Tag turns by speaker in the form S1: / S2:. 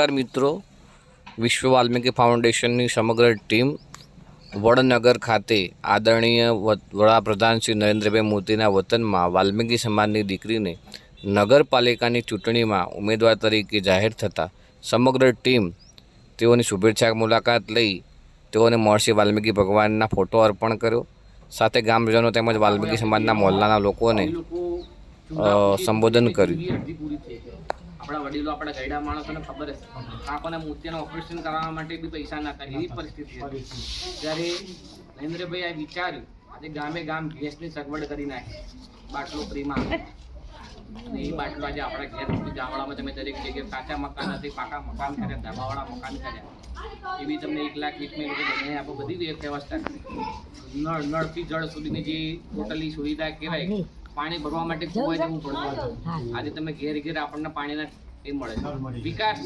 S1: મિત્રો, વિશ્વ વાલ્મીકી ફાઉન્ડેશનની સમગ્ર ટીમ વડનગર ખાતે આદરણીય વડાપ્રધાન શ્રી નરેન્દ્રભાઈ મોદીના વતનમાં વાલ્મીકી સમાજની દીકરીને નગરપાલિકાની ચૂંટણીમાં ઉમેદવાર તરીકે જાહેર થતાં સમગ્ર ટીમ તેઓની શુભેચ્છા મુલાકાત લઈ તેઓને મહર્ષિ વાલ્મીકી ભગવાનના ફોટો અર્પણ કર્યો. સાથે ગામજનો તેમજ વાલ્મીકી સમાજના મોહલ્લાના લોકોને સંબોધન કર્યું.
S2: આપણા વડીલો આપણા ગયડા માણસોને ખબર હશે આપણને મોતિયાનું ઓપરેશન કરાવવા માટે બી પૈસા ના કરે એવી પરિસ્થિતિ હતી. ત્યારે નરેન્દ્રભાઈ આ વિચાર્યું, આજે ગામે ગામ ગેસની સગવડ કરી નાખી, બાટલો ફ્રીમાં આપે. અને એ બાટલો આજે આપણા ઘેર ગામડામાં તમે દરેક જગ્યાએ કાચા મકાન હતી, પાકા મકાન કર્યા, ધાબાવાળા મકાન કર્યા, એવી તમને 1,20,000 લોકો બને આપણે બધી વ્યવસ્થા કરી. નળથી જળ સુધીની જે ટોટલી સુવિધા કહેવાય, પાણી ભરવા માટે જોવા જવું પડતું. આજે તમે ઘેર ઘેર આપણને પાણીના એ મળે. વિકાસ